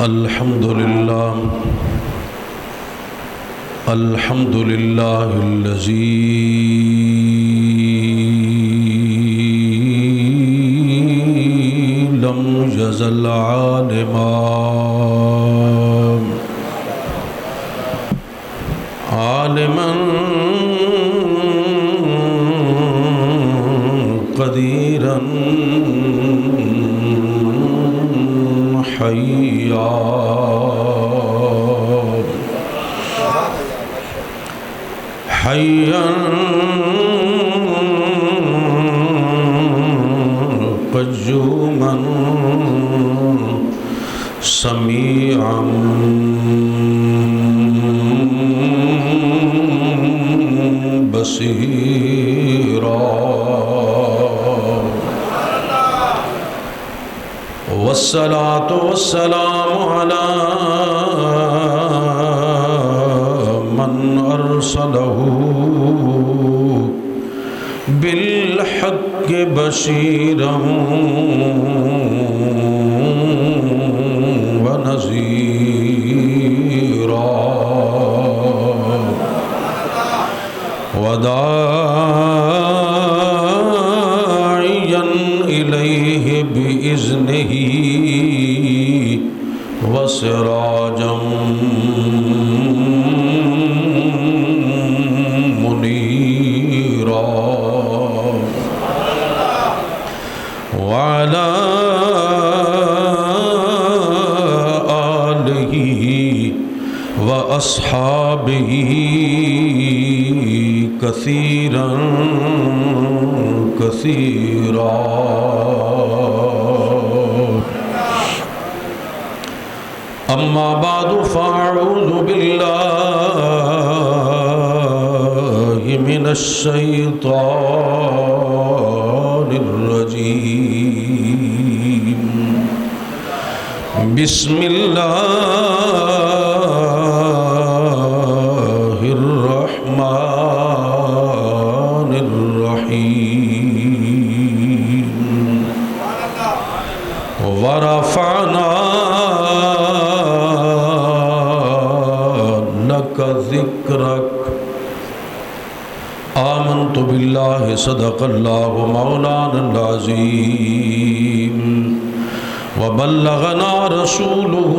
الحمد لله الذي لم يزل عالما قديرا حيا قيوما سميعا بصيرا والصلاة والسلام على من أرسله بالحق بشيرا ونذيرا وداعيا إليه بإذنه وسراجا منيرا وعلى آله وأصحابه كثيرا كثيرا أما بعد فأعوذ بالله من الشيطان الرجيم بسم الله الرحمن الرحيم ورفعنا لك ذكرك آمنت بالله صدق الله مولانا العظيم وبلغنا رسوله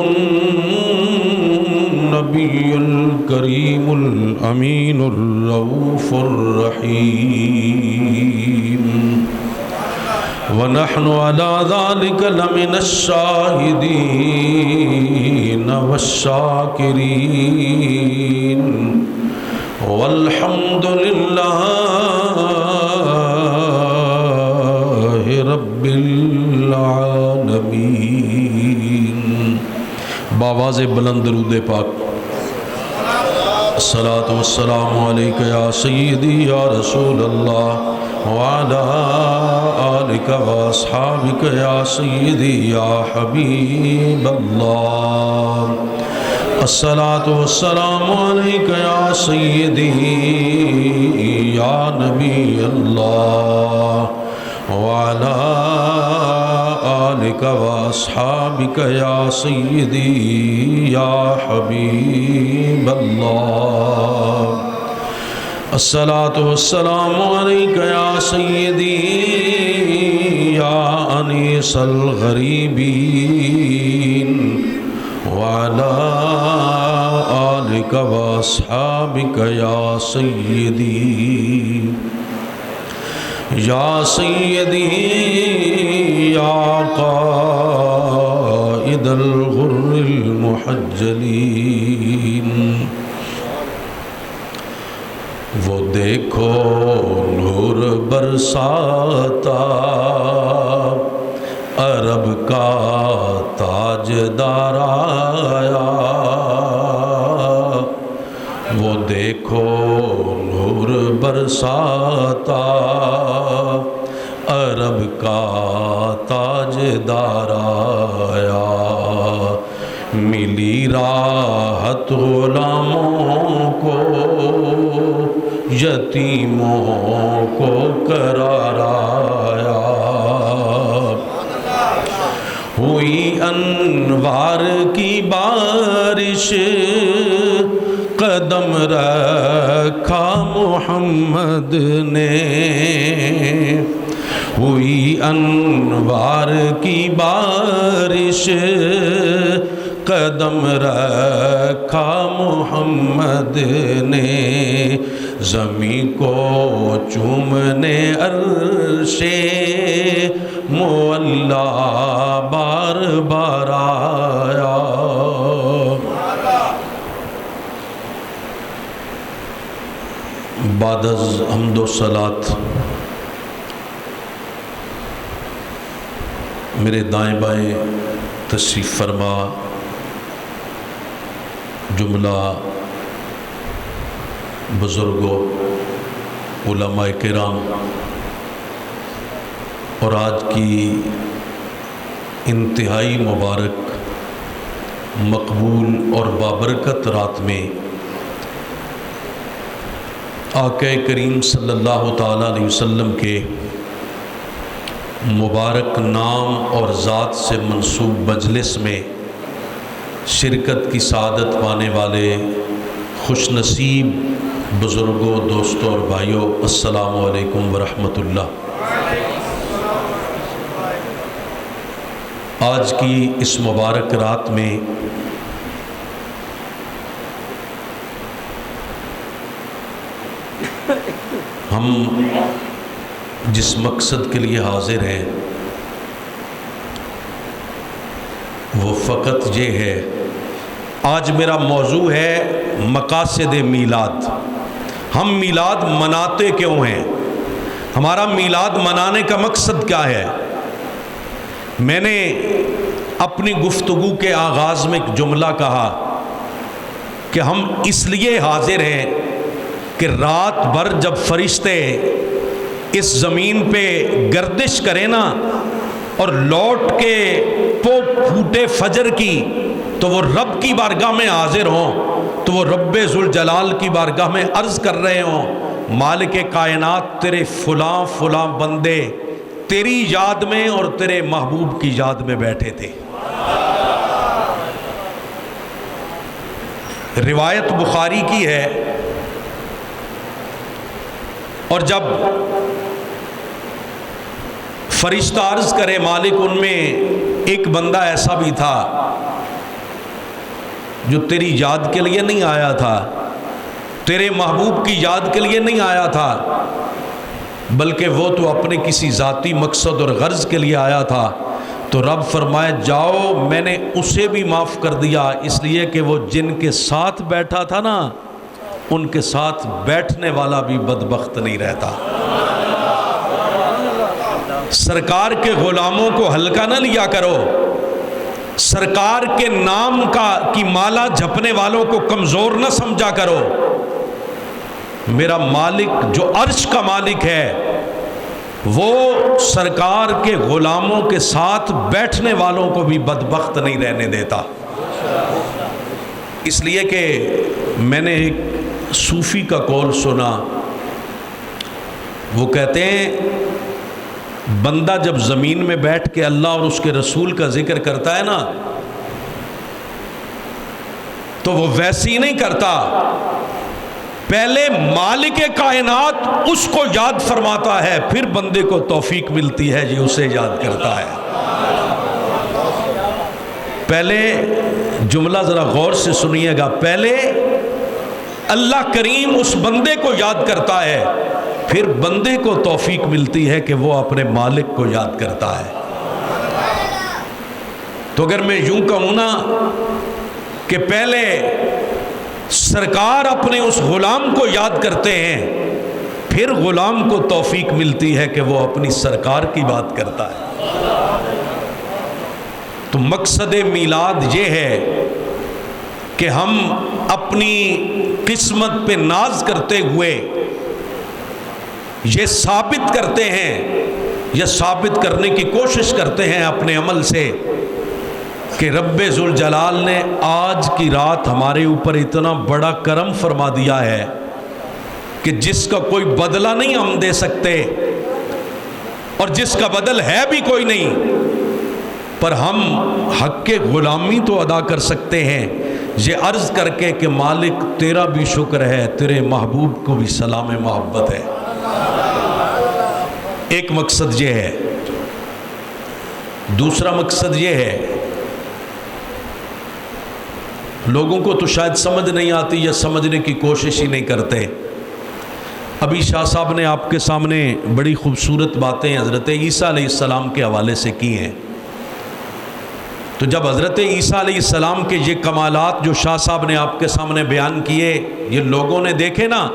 النبي الكريم الأمين الرؤوف الرحيم ونحن على ذلك لمن الشاهدين والشاكرين والحمد لله رب العالمين. بآواز بلند درود پاک. الصلاة والسلام علیکہ یا سیدی یا رسول اللہ وعلى آلك وأصحابك يا سيدي يا حبيب الله. الصلاة والسلام عليك يا سيدي يا نبي الله وعلى آلك وأصحابك يا سيدي يا حبيب الله. الصلاة والسلام عليك يا سيدي يا أنيس الغريبين وعلى آلك وأصحابك يا سيدي يا سيدي يا قائد الغر المحجلين. وہ دیکھو نور برساتا عرب کا تاجدار آیا. وہ دیکھو نور برساتا عرب کا تاجدار آیا. ملی راحت غلاموں کو یتیموں کو قرار آیا. ہوئی انوار کی بارش قدم رکھا محمد نے، ہوئی انوار کی بارش قدم رکھا محمد نے، زمین کو چومنے عرش مولا بار بار آیا۔ بعد از حمد و صلات میرے دائیں بائیں تشریف فرما جملہ بزرگوں، علماء کرام، اور آج کی انتہائی مبارک، مقبول اور بابرکت رات میں آقا کریم صلی اللہ تعالیٰ علیہ وسلم کے مبارک نام اور ذات سے منسوب مجلس میں شرکت کی سعادت پانے والے خوش نصیب بزرگوں، دوستوں اور بھائیوں، السلام علیکم ورحمۃ اللہ۔ آج کی اس مبارک رات میں ہم جس مقصد کے لیے حاضر ہیں وہ فقط یہ ہے، آج میرا موضوع ہے مقاصد میلاد۔ ہم میلاد مناتے کیوں ہیں؟ ہمارا میلاد منانے کا مقصد کیا ہے؟ میں نے اپنی گفتگو کے آغاز میں ایک جملہ کہا کہ ہم اس لیے حاضر ہیں کہ رات بھر جب فرشتے اس زمین پہ گردش کریں نا اور لوٹ کے پھوٹے فجر کی تو وہ رب کی بارگاہ میں حاضر ہوں، تو وہ رب ذوالجلال کی بارگاہ میں عرض کر رہے ہوں، مالک کائنات تیرے فلاں فلاں بندے تیری یاد میں اور تیرے محبوب کی یاد میں بیٹھے تھے۔ روایت بخاری کی ہے، اور جب فرشتہ عرض کرے مالک ان میں ایک بندہ ایسا بھی تھا جو تیری یاد کے لیے نہیں آیا تھا، تیرے محبوب کی یاد کے لیے نہیں آیا تھا، بلکہ وہ تو اپنے کسی ذاتی مقصد اور غرض کے لیے آیا تھا، تو رب فرمائے جاؤ میں نے اسے بھی معاف کر دیا، اس لیے کہ وہ جن کے ساتھ بیٹھا تھا نا ان کے ساتھ بیٹھنے والا بھی بدبخت نہیں رہتا۔ سرکار کے غلاموں کو ہلکا نہ لیا کرو، سرکار کے نام کی مالا جپنے والوں کو کمزور نہ سمجھا کرو۔ میرا مالک جو عرش کا مالک ہے وہ سرکار کے غلاموں کے ساتھ بیٹھنے والوں کو بھی بدبخت نہیں رہنے دیتا۔ اس لیے کہ میں نے ایک صوفی کا قول سنا، وہ کہتے ہیں بندہ جب زمین میں بیٹھ کے اللہ اور اس کے رسول کا ذکر کرتا ہے نا تو وہ ویسے ہی نہیں کرتا، پہلے مالک کائنات اس کو یاد فرماتا ہے، پھر بندے کو توفیق ملتی ہے یہ اسے یاد کرتا ہے۔ پہلے جملہ ذرا غور سے سنیے گا، پہلے اللہ کریم اس بندے کو یاد کرتا ہے، پھر بندے کو توفیق ملتی ہے کہ وہ اپنے مالک کو یاد کرتا ہے۔ تو اگر میں یوں کہوں نا کہ پہلے سرکار اپنے اس غلام کو یاد کرتے ہیں، پھر غلام کو توفیق ملتی ہے کہ وہ اپنی سرکار کی بات کرتا ہے۔ تو مقصد میلاد یہ ہے کہ ہم اپنی قسمت پہ ناز کرتے ہوئے یہ ثابت کرتے ہیں یا ثابت کرنے کی کوشش کرتے ہیں اپنے عمل سے کہ رب ذوالجلال نے آج کی رات ہمارے اوپر اتنا بڑا کرم فرما دیا ہے کہ جس کا کوئی بدلہ نہیں ہم دے سکتے، اور جس کا بدل ہے بھی کوئی نہیں، پر ہم حق کے غلامی تو ادا کر سکتے ہیں یہ عرض کر کے کہ مالک تیرا بھی شکر ہے، تیرے محبوب کو بھی سلام محبت ہے۔ ایک مقصد یہ ہے۔ دوسرا مقصد یہ ہے، لوگوں کو تو شاید سمجھ نہیں آتی یا سمجھنے کی کوشش ہی نہیں کرتے۔ ابھی شاہ صاحب نے آپ کے سامنے بڑی خوبصورت باتیں حضرت عیسیٰ علیہ السلام کے حوالے سے کی ہیں، تو جب حضرت عیسیٰ علیہ السلام کے یہ کمالات جو شاہ صاحب نے آپ کے سامنے بیان کیے، یہ لوگوں نے دیکھے نا،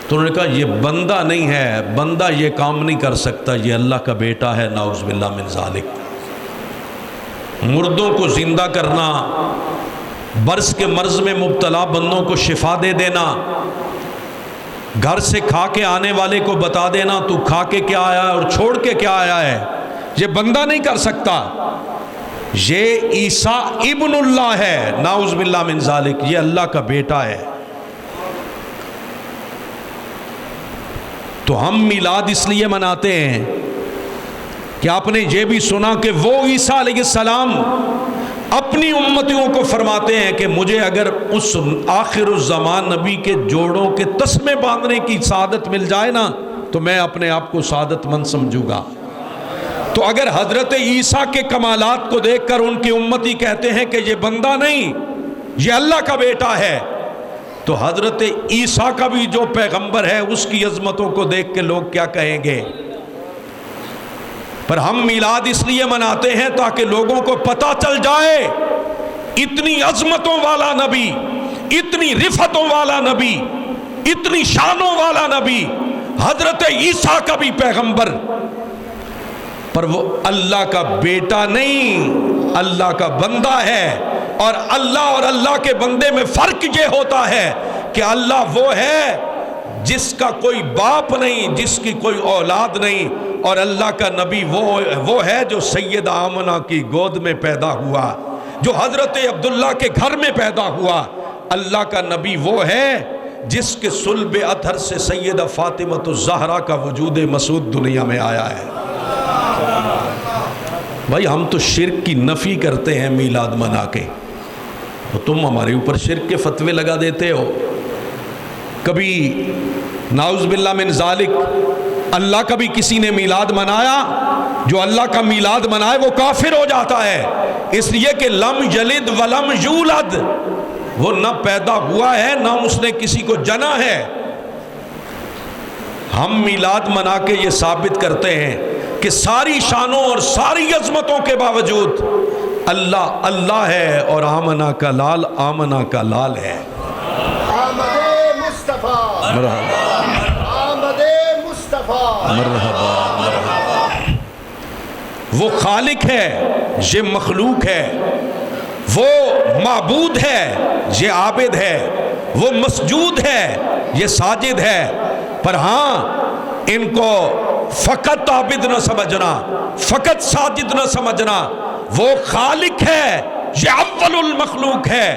تو انہوں نے کہا یہ بندہ نہیں ہے، بندہ یہ کام نہیں کر سکتا، یہ اللہ کا بیٹا ہے، نعوذ باللہ من ذالک۔ مردوں کو زندہ کرنا، برس کے مرض میں مبتلا بندوں کو شفا دے دینا، گھر سے کھا کے آنے والے کو بتا دینا تو کھا کے کیا آیا ہے اور چھوڑ کے کیا آیا ہے، یہ بندہ نہیں کر سکتا، یہ عیسیٰ ابن اللہ ہے، نعوذ باللہ من ذالک، یہ اللہ کا بیٹا ہے۔ تو ہم میلاد اس لیے مناتے ہیں کہ آپ نے یہ بھی سنا کہ وہ عیسیٰ علیہ السلام اپنی امتیوں کو فرماتے ہیں کہ مجھے اگر اس آخر الزمان نبی کے جوڑوں کے تسمے باندھنے کی سعادت مل جائے نا تو میں اپنے آپ کو سعادت مند سمجھوں گا۔ تو اگر حضرت عیسیٰ کے کمالات کو دیکھ کر ان کی امتی کہتے ہیں کہ یہ بندہ نہیں، یہ اللہ کا بیٹا ہے، تو حضرت عیسیٰ کا بھی جو پیغمبر ہے اس کی عظمتوں کو دیکھ کے لوگ کیا کہیں گے؟ پر ہم میلاد اس لیے مناتے ہیں تاکہ لوگوں کو پتہ چل جائے اتنی عظمتوں والا نبی، اتنی رفتوں والا نبی، اتنی شانوں والا نبی، حضرت عیسیٰ کا بھی پیغمبر، پر وہ اللہ کا بیٹا نہیں، اللہ کا بندہ ہے۔ اور اللہ کے بندے میں فرق یہ ہوتا ہے کہ اللہ وہ ہے جس کا کوئی باپ نہیں، جس کی کوئی اولاد نہیں، اور اللہ کا نبی وہ ہے جو سیدہ آمنہ کی گود میں پیدا ہوا، جو حضرت عبداللہ کے گھر میں پیدا ہوا۔ اللہ کا نبی وہ ہے جس کے صلب اطہر سے سیدہ فاطمہ الزہرا کا وجود مسعود دنیا میں آیا ہے۔ بھائی ہم تو شرک کی نفی کرتے ہیں میلاد منا کے، تو تم ہمارے اوپر شرک کے فتوے لگا دیتے ہو۔ کبھی نعوذ باللہ من ذالک اللہ کا بھی کسی نے میلاد منایا، جو اللہ کا میلاد منائے وہ کافر ہو جاتا ہے، اس لیے کہ لم یلد ولم یولد، وہ نہ پیدا ہوا ہے نہ اس نے کسی کو جنا ہے۔ ہم میلاد منا کے یہ ثابت کرتے ہیں کہ ساری شانوں اور ساری عظمتوں کے باوجود اللہ اللہ ہے، اور آمنہ کا لال آمنہ کا لال ہے۔ آمد مصطفیٰ، آمد مصطفیٰ، مرحبا مرحبا۔ وہ خالق ہے، یہ مخلوق ہے، وہ معبود ہے، یہ عابد ہے، وہ مسجود ہے، یہ ساجد ہے۔ پر ہاں ان کو فقط عابد نہ سمجھنا، فقط ساجد نہ سمجھنا، وہ خالق ہے، یہ اول المخلوق ہے،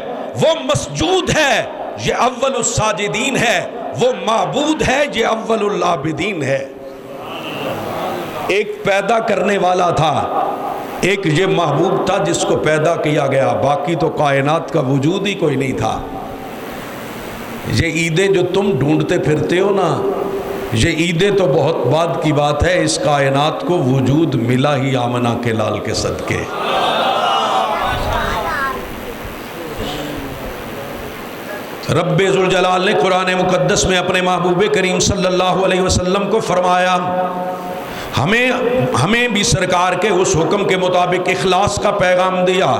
وہ مسجود ہے، یہ اول الساجدین ہے، وہ معبود ہے، یہ اول العابدین ہے۔ ایک پیدا کرنے والا تھا، ایک یہ محبوب تھا جس کو پیدا کیا گیا، باقی تو کائنات کا وجود ہی کوئی نہیں تھا۔ یہ عیدیں جو تم ڈھونڈتے پھرتے ہو نا، یہ عیدیں تو بہت بعد کی بات ہے، اس کائنات کو وجود ملا ہی آمنہ کے لال کے صدقے۔ رب ذوالجلال نے قرآن مقدس میں اپنے محبوب کریم صلی اللہ علیہ وسلم کو فرمایا، ہمیں بھی سرکار کے اس حکم کے مطابق اخلاص کا پیغام دیا۔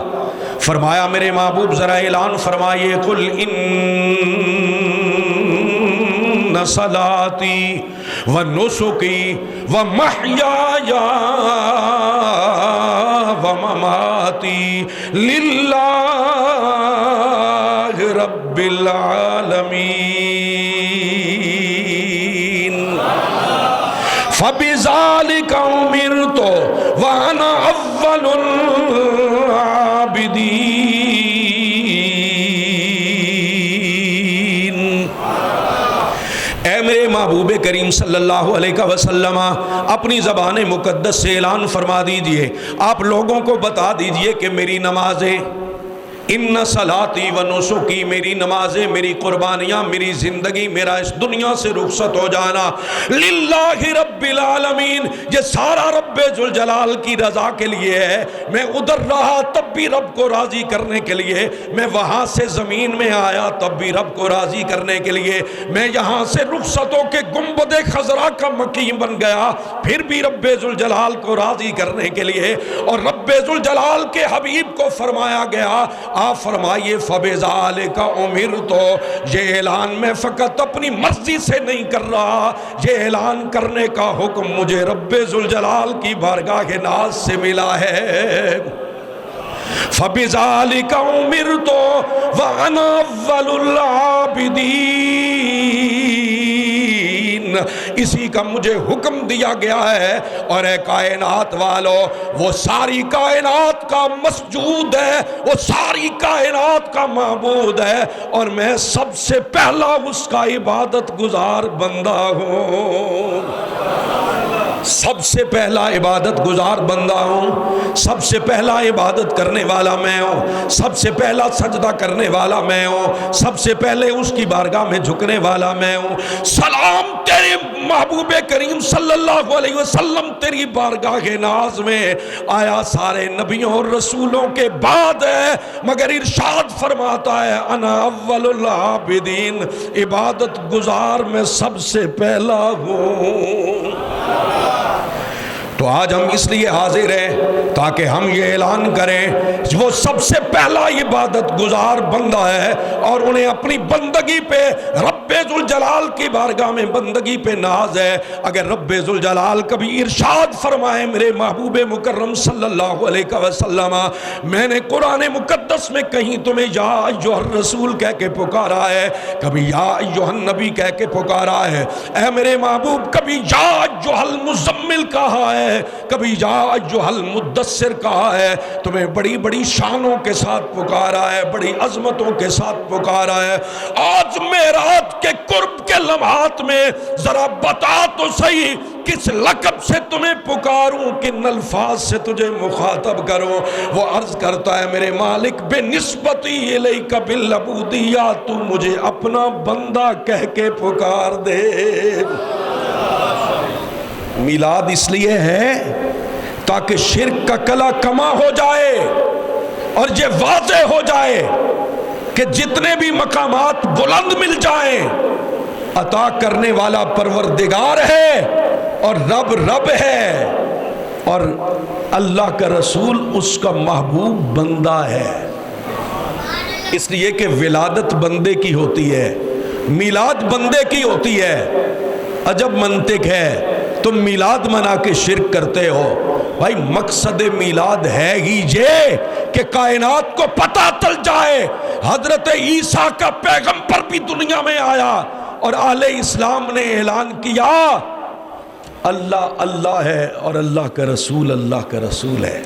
فرمایا میرے محبوب ذرا اعلان فرمائیے، قل ان صلاتی و نسکی و محیای و مماتی للہ رب العالمین فَبِذَلِكَ أُمِرْتُ وَأَنَا أَوَّلُ الْعَابِدِينَ۔ اے میرے محبوب کریم صلی اللہ علیہ وسلم اپنی زبان مقدس سے اعلان فرما دیجئے، آپ لوگوں کو بتا دیجئے کہ میری نمازیں، ان صلاتی و نسکی، میری نمازیں، میری قربانیاں، میری زندگی، میرا اس دنیا سے رخصت ہو جانا للہ رب العالمین، یہ سارا رب ذوالجلال کی رضا کے لیے ہے۔ میں ادھر رہا تب بھی رب کو راضی کرنے کے لیے، میں وہاں سے زمین میں آیا تب بھی رب کو راضی کرنے کے لیے، میں یہاں سے رخصتوں کے گنبد خضرا کا مقیم بن گیا پھر بھی رب ذوالجلال کو راضی کرنے کے لیے۔ اور رب ذوالجلال کے حبیب کو فرمایا گیا، آپ فرمائیے فَبِذَالِكَ أُمِرْتُ، یہ اعلان میں فقط اپنی مرضی سے نہیں کر رہا، یہ اعلان کرنے کا حکم مجھے رب ذوالجلال کی بارگاہ ناز سے ملا ہے۔ فَبِذَالِكَ أُمِرْتُ وَأَنَا أَوَّلُ الْعَابِدِينَ، اسی کا مجھے حکم دیا گیا ہے۔ اور اے کائنات والو، وہ ساری کائنات کا مسجود ہے، وہ ساری کائنات کا معبود ہے، اور میں سب سے پہلا اس کا عبادت گزار بندہ ہوں، سب سے پہلا عبادت گزار بندہ ہوں، سب سے پہلا عبادت کرنے والا میں ہوں، سب سے پہلا سجدہ کرنے والا میں ہوں، سب سے پہلے اس کی بارگاہ میں جھکنے والا میں ہوں۔ سلام تیرے محبوب کریم صلی اللہ علیہ وسلم تیری بارگاہ ناز میں آیا سارے نبیوں اور رسولوں کے بعد ہے، مگر ارشاد فرماتا ہے انا اول العابدین، عبادت گزار میں سب سے پہلا ہوں۔ تو آج ہم اس لیے حاضر ہیں تاکہ ہم یہ اعلان کریں وہ سب سے پہلا عبادت گزار بندہ ہے، اور انہیں اپنی بندگی پہ رب ذوالجلال کی بارگاہ میں بندگی پہ ناز ہے۔ اگر رب ذوالجلال کبھی ارشاد فرمائے میرے محبوب مکرم صلی اللہ علیہ وسلم، میں نے قرآن مقدس میں کہیں تمہیں یا ایھا الرسول کہہ کے پکارا ہے، کبھی یا ایھا النبی کہہ کے پکارا ہے، اے میرے محبوب کبھی یا ایھا المزمل کہا ہے، کبھی یا ایھا المدثر کہا ہے، تمہیں بڑی بڑی شانوں کے ساتھ پکارا ہے، بڑی عظمتوں کے ساتھ پکارا ہے۔ آج معراج کے قرب کے لمحات میں ذرا بتا تو صحیح کس لقب سے تمہیں پکاروں، کن الفاظ سے تجھے مخاطب کروں؟ وہ عرض کرتا ہے میرے مالک بے نسبتی الیک بالعبودیہ، تو مجھے اپنا بندہ کہہ کے پکار دے۔ میلاد اس لیے ہے تاکہ شرک کا کلا کما ہو جائے اور یہ واضح ہو جائے کہ جتنے بھی مقامات بلند مل جائیں، عطا کرنے والا پروردگار ہے اور رب رب ہے، اور اللہ کا رسول اس کا محبوب بندہ ہے۔ اس لیے کہ ولادت بندے کی ہوتی ہے، میلاد بندے کی ہوتی ہے۔ عجب منطق ہے، تم میلاد منا کے شرک کرتے ہو۔ بھائی مقصد میلاد ہے ہی یہ کہ کائنات کو پتہ چل جائے حضرت عیسیٰ کا پیغمبر بھی دنیا میں آیا، اور اہل اسلام نے اعلان کیا اللہ اللہ ہے اور اللہ کا رسول ہے۔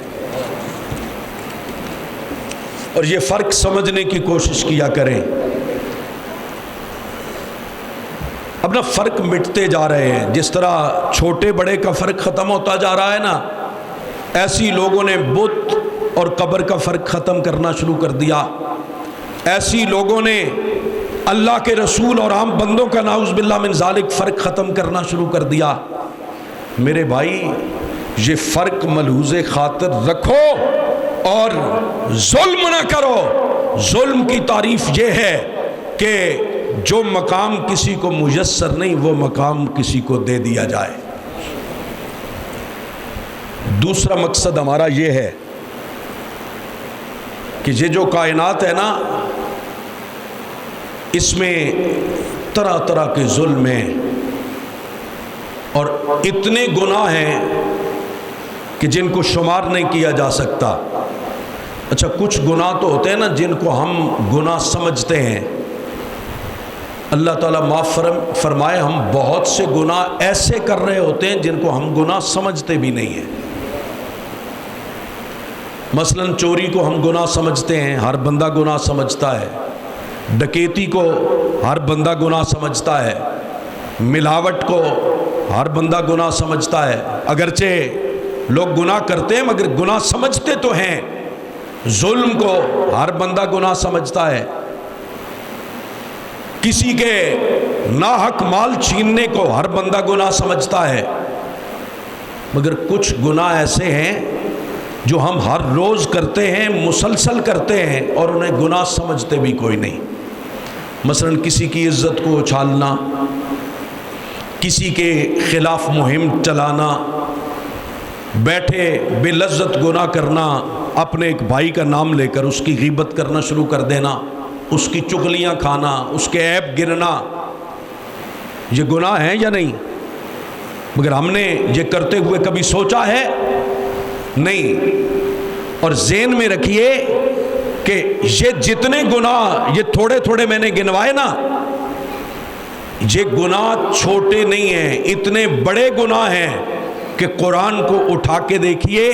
اور یہ فرق سمجھنے کی کوشش کیا کریں، اپنا فرق مٹتے جا رہے ہیں۔ جس طرح چھوٹے بڑے کا فرق ختم ہوتا جا رہا ہے نا، ایسی لوگوں نے بت اور قبر کا فرق ختم کرنا شروع کر دیا، ایسی لوگوں نے اللہ کے رسول اور عام بندوں کا نعوذ باللہ من ذالک فرق ختم کرنا شروع کر دیا۔ میرے بھائی یہ فرق ملحوظ خاطر رکھو اور ظلم نہ کرو۔ ظلم کی تعریف یہ ہے کہ جو مقام کسی کو میسر نہیں وہ مقام کسی کو دے دیا جائے۔ دوسرا مقصد ہمارا یہ ہے کہ یہ جو کائنات ہے نا، اس میں طرح طرح کے ظلم ہیں اور اتنے گناہ ہیں کہ جن کو شمار نہیں کیا جا سکتا۔ اچھا کچھ گناہ تو ہوتے ہیں نا جن کو ہم گناہ سمجھتے ہیں، اللہ تعالیٰ معاف فرمائے، ہم بہت سے گناہ ایسے کر رہے ہوتے ہیں جن کو ہم گناہ سمجھتے بھی نہیں ہیں۔ مثلا چوری کو ہم گناہ سمجھتے ہیں، ہر بندہ گناہ سمجھتا ہے۔ ڈکیتی کو ہر بندہ گناہ سمجھتا ہے، ملاوٹ کو ہر بندہ گناہ سمجھتا ہے، اگرچہ لوگ گناہ کرتے ہیں مگر گناہ سمجھتے تو ہیں، ظلم کو ہر بندہ گناہ سمجھتا ہے، کسی کے ناحق مال چھیننے کو ہر بندہ گناہ سمجھتا ہے، مگر کچھ گناہ ایسے ہیں جو ہم ہر روز کرتے ہیں، مسلسل کرتے ہیں اور انہیں گناہ سمجھتے بھی کوئی نہیں۔ مثلا کسی کی عزت کو اچھالنا، کسی کے خلاف مہم چلانا، بیٹھے بے لذت گناہ کرنا، اپنے ایک بھائی کا نام لے کر اس کی غیبت کرنا شروع کر دینا، اس کی چغلیاں کھانا، اس کے عیب گرنا، یہ گناہ ہے یا نہیں؟ مگر ہم نے یہ کرتے ہوئے کبھی سوچا ہے؟ نہیں۔ اور ذہن میں رکھیے کہ یہ جتنے گناہ یہ تھوڑے تھوڑے میں نے گنوائے نا، یہ گناہ چھوٹے نہیں ہیں، اتنے بڑے گناہ ہیں کہ قرآن کو اٹھا کے دیکھیے،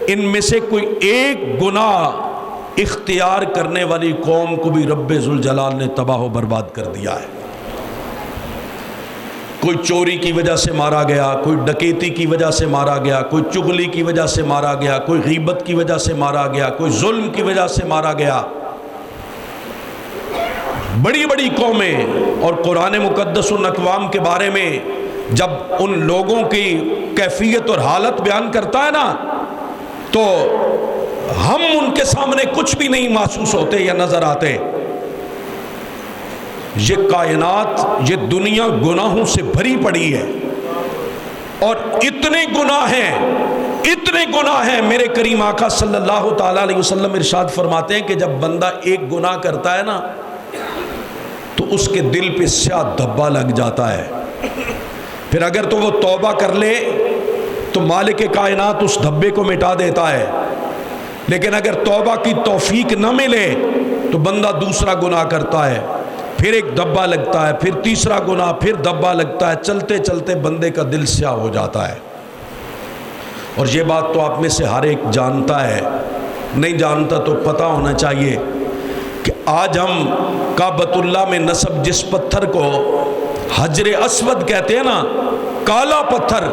ان میں سے کوئی ایک گناہ اختیار کرنے والی قوم کو بھی رب ذوالجلال نے تباہ و برباد کر دیا ہے۔ کوئی چوری کی وجہ سے مارا گیا، کوئی ڈکیتی کی وجہ سے مارا گیا، کوئی چغلی کی وجہ سے مارا گیا، کوئی غیبت کی وجہ سے مارا گیا، کوئی ظلم کی وجہ سے مارا گیا۔ بڑی بڑی قومیں، اور قرآن مقدس ان اقوام کے بارے میں جب ان لوگوں کی کیفیت اور حالت بیان کرتا ہے نا، تو ہم ان کے سامنے کچھ بھی نہیں محسوس ہوتے یا نظر آتے۔ یہ کائنات، یہ دنیا گناہوں سے بھری پڑی ہے، اور اتنے گناہ ہیں میرے کریم آقا صلی اللہ تعالیٰ علیہ وسلم ارشاد فرماتے ہیں کہ جب بندہ ایک گناہ کرتا ہے نا تو اس کے دل پہ سیاہ دھبا لگ جاتا ہے، پھر اگر تو وہ توبہ کر لے تو مالک کائنات اس دھبے کو مٹا دیتا ہے، لیکن اگر توبہ کی توفیق نہ ملے تو بندہ دوسرا گناہ کرتا ہے، پھر ایک دھبا لگتا ہے، پھر تیسرا گناہ، پھر دھبا لگتا ہے، چلتے چلتے بندے کا دل سیاہ ہو جاتا ہے۔ اور یہ بات تو آپ میں سے ہر ایک جانتا ہے، نہیں جانتا تو پتہ ہونا چاہیے کہ آج ہم کعبۃ اللہ میں نصب جس پتھر کو حجر اسود کہتے ہیں نا، کالا پتھر،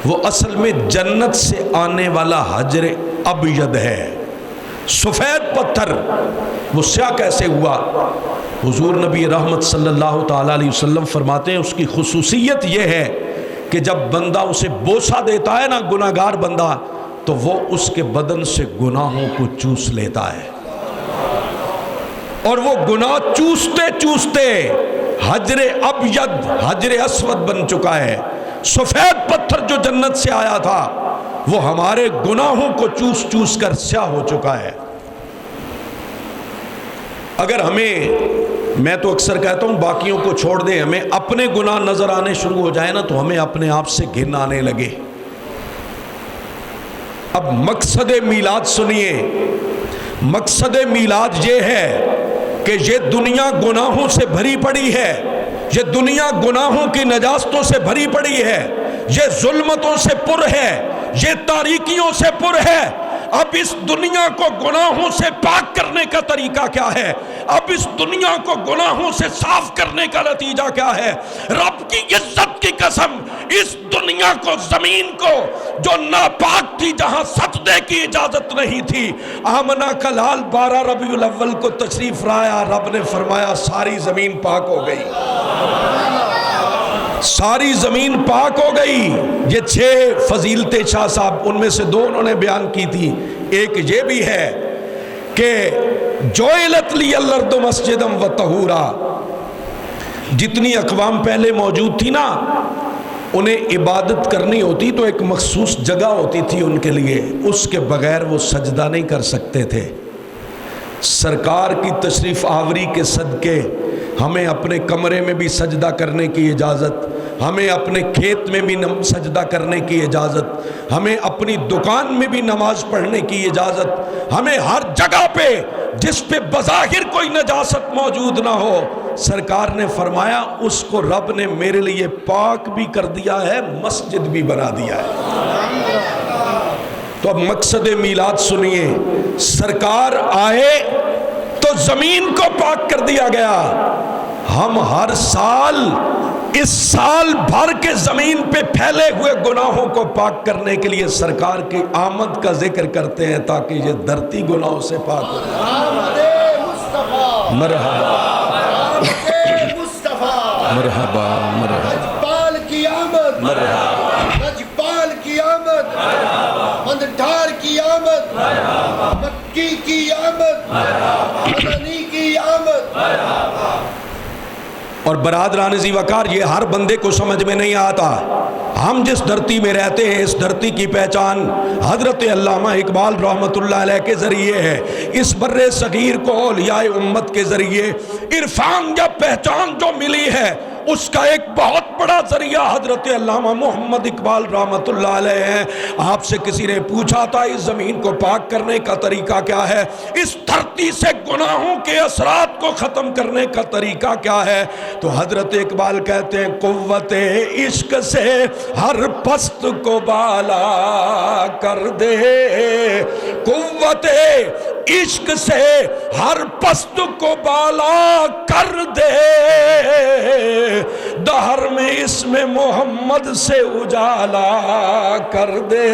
وہ اصل میں جنت سے آنے والا حجر ابیض ہے، سفید پتھر، وہ سیاہ کیسے ہوا؟ حضور نبی رحمت صلی اللہ تعالیٰ علیہ وسلم فرماتے ہیں اس کی خصوصیت یہ ہے کہ جب بندہ اسے بوسہ دیتا ہے نا، گناہگار بندہ، تو وہ اس کے بدن سے گناہوں کو چوس لیتا ہے، اور وہ گناہ چوستے چوستے حجر ابیض، حجر اسود بن چکا ہے۔ سفید پتھر جو جنت سے آیا تھا وہ ہمارے گناہوں کو چوس چوس کر سیاہ ہو چکا ہے۔ اگر میں تو اکثر کہتا ہوں باقیوں کو چھوڑ دیں، ہمیں اپنے گناہ نظر آنے شروع ہو جائے نا تو ہمیں اپنے آپ سے گھن آنے لگے۔ اب مقصد میلاد سنیے، مقصد میلاد یہ ہے کہ یہ دنیا گناہوں سے بھری پڑی ہے، یہ دنیا گناہوں کی نجاستوں سے بھری پڑی ہے، یہ ظلمتوں سے پر ہے، یہ تاریکیوں سے پر ہے۔ اب اس دنیا کو گناہوں سے پاک کرنے کا طریقہ کیا ہے؟ اب اس دنیا کو گناہوں سے صاف کرنے کا نتیجہ کیا ہے؟ رب کی عزت کی قسم، اس دنیا کو، زمین کو جو ناپاک تھی، جہاں سجدے کی اجازت نہیں تھی، آمنہ کا لال 12 ربیع الاول کو تشریف لایا، رب نے فرمایا ساری زمین پاک ہو گئی، ساری زمین پاک ہو گئی۔ یہ 6 فضیلتیں شاہ صاحب، ان میں سے 2 انہوں نے بیان کی تھی، ایک یہ بھی ہے کہ جعلت لی الارض مسجدا وطہورا، جتنی اقوام پہلے موجود تھی نا، انہیں عبادت کرنی ہوتی تو ایک مخصوص جگہ ہوتی تھی ان کے لیے، اس کے بغیر وہ سجدہ نہیں کر سکتے تھے۔ سرکار کی تشریف آوری کے صدقے ہمیں اپنے کمرے میں بھی سجدہ کرنے کی اجازت، ہمیں اپنے کھیت میں بھی سجدہ کرنے کی اجازت، ہمیں اپنی دکان میں بھی نماز پڑھنے کی اجازت، ہمیں ہر جگہ پہ جس پہ بظاہر کوئی نجاست موجود نہ ہو، سرکار نے فرمایا اس کو رب نے میرے لیے پاک بھی کر دیا ہے، مسجد بھی بنا دیا ہے۔ تو اب مقصد میلاد سنیے، سرکار آئے تو زمین کو پاک کر دیا گیا، ہم ہر سال اس سال بھر کے زمین پہ پھیلے ہوئے گناہوں کو پاک کرنے کے لیے سرکار کی آمد کا ذکر کرتے ہیں تاکہ یہ دھرتی گناہوں سے پاک ہو جائے۔ آمد مصطفیٰ، مرحبا آمد مصطفیٰ، مرحبا مرحبا لجپال کی آمد، لجپال کی آمد، مندھار کی آمد، مکی کی آمد، مدنی کی آمد۔ اور برادران ذی وقار، یہ ہر بندے کو سمجھ میں نہیں آتا۔ ہم جس دھرتی میں رہتے ہیں اس دھرتی کی پہچان حضرت علامہ اقبال رحمۃ اللہ علیہ کے ذریعے ہے۔ اس بر صغیر کو اولیاء امت کے ذریعے عرفان یا پہچان جو ملی ہے اس کا ایک بہت بڑا ذریعہ حضرت علامہ محمد اقبال رحمۃ اللہ علیہ ہے۔ آپ سے کسی نے پوچھا تھا اس زمین کو پاک کرنے کا طریقہ کیا ہے، اس دھرتی سے گناہوں کے اثرات کو ختم کرنے کا طریقہ کیا ہے، تو حضرت اقبال کہتے ہیں قوت عشق سے ہر پست کو بالا کر دے، قوت عشق سے ہر پست کو بالا کر دے، دہر میں اسم محمد سے اجالا کر دے۔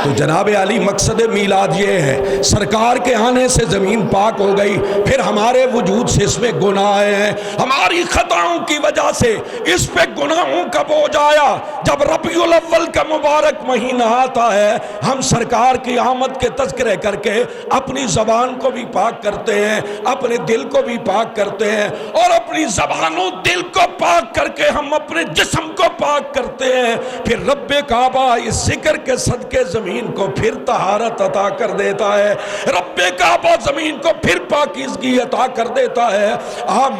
تو جناب علی مقصد میلاد یہ ہے، سرکار کے آنے سے زمین پاک ہو گئی، پھر ہمارے وجود سے اس میں گناہ آئے ہیں، ہماری خطاؤں کی وجہ سے اس پہ گناہوں کا بوجھ آیا۔ جب ربیع الاول کا مبارک مہینہ آتا ہے ہم سرکار کی آمد کے تذکرے کر کے اپنی زبان کو بھی پاک کرتے ہیں، اپنے دل کو بھی پاک کرتے ہیں، اور اپنی زبان و دل کو پاک کر کے ہم اپنے جسم کو پاک کرتے ہیں۔ پھر رب کعبہ اس ذکر کے صدقے زمین کو پھر طہارت عطا کر دیتا ہے، رب کعبہ زمین کو پھر پاکیزگی عطا کر دیتا ہے۔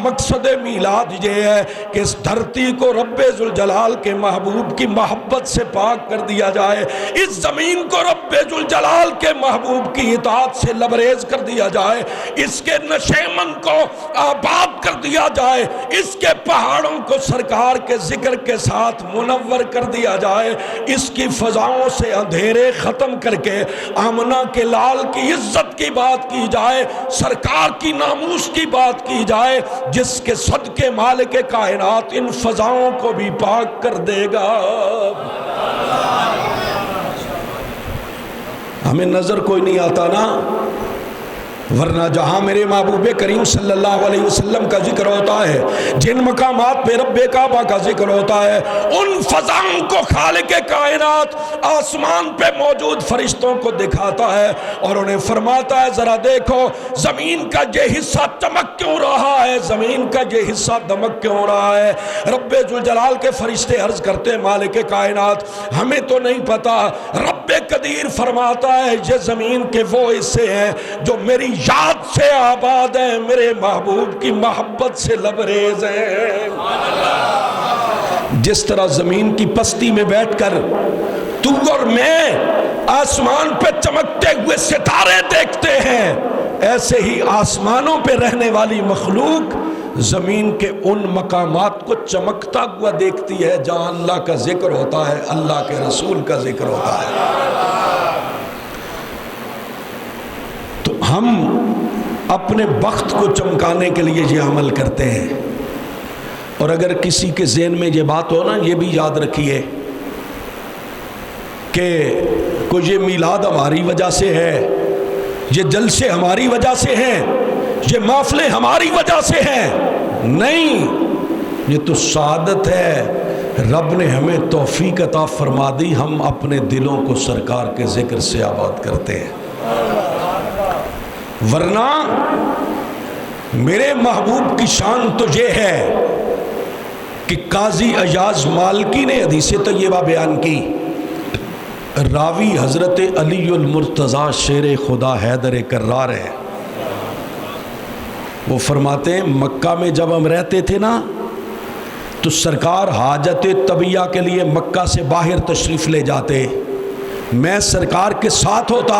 مقصد میلاد یہ ہے کہ اس دھرتی کو رب ذوالجلال کے محبوب کی محبت سے پاک کر دیا جائے، اس زمین کو رب ذوالجلال کے محبوب کی اطاعت سے لبریز کر دیا جائے، اس کے نشیمن کو آباد کر دیا جائے، اس کے پہاڑوں کو سرکار کے ذکر کے ساتھ منور کر دیا جائے، اس کی فضاؤں سے اندھیرے ختم کر کے آمنہ کے لال کی عزت کی بات کی جائے، سرکار کی ناموس کی بات کی جائے، جس کے صدقے مالک کائنات ان فضاؤں کو بھی پاک کر دے گا۔ ہمیں نظر کوئی نہیں آتا نا، ورنہ جہاں میرے محبوب کریم صلی اللہ علیہ وسلم کا ذکر ہوتا ہے، جن مقامات پہ رب کعبہ کا ذکر ہوتا ہے، ان فضاؤں کو خالق کائنات آسمان پہ موجود فرشتوں کو دکھاتا ہے اور انہیں فرماتا ہے ذرا دیکھو زمین کا یہ حصہ چمک کیوں رہا ہے، زمین کا یہ حصہ دمک کیوں رہا ہے۔ رب ذوالجلال کے فرشتے عرض کرتے ہیں مالک کائنات ہمیں تو نہیں پتا، رب قدیر فرماتا ہے یہ زمین کے وہ حصے ہیں جو میری یاد سے آباد ہیں، میرے محبوب کی محبت سے لبریز ہیں۔ جس طرح زمین کی پستی میں بیٹھ کر تو اور میں آسمان پہ چمکتے ہوئے ستارے دیکھتے ہیں، ایسے ہی آسمانوں پہ رہنے والی مخلوق زمین کے ان مقامات کو چمکتا ہوا دیکھتی ہے جہاں اللہ کا ذکر ہوتا ہے، اللہ کے رسول کا ذکر ہوتا ہے۔ تو ہم اپنے بخت کو چمکانے کے لیے یہ عمل کرتے ہیں، اور اگر کسی کے ذہن میں یہ بات ہو نا، یہ بھی یاد رکھیے کہ کوئی یہ میلاد ہماری وجہ سے ہے، یہ جلسے ہماری وجہ سے ہیں، یہ محفلیں ہماری وجہ سے ہیں، نہیں، یہ تو سعادت ہے، رب نے ہمیں توفیق عطا فرما دی، ہم اپنے دلوں کو سرکار کے ذکر سے آباد کرتے ہیں۔ ورنہ میرے محبوب کی شان تو یہ ہے کہ قاضی ایاز مالکی نے حدیث طیبہ بیان کی، راوی حضرت علی المرتضیٰ شیر خدا حیدر کرار ہے، وہ فرماتے ہیں مکہ میں جب ہم رہتے تھے نا تو سرکار حاجت طبیعہ کے لیے مکہ سے باہر تشریف لے جاتے، میں سرکار کے ساتھ ہوتا۔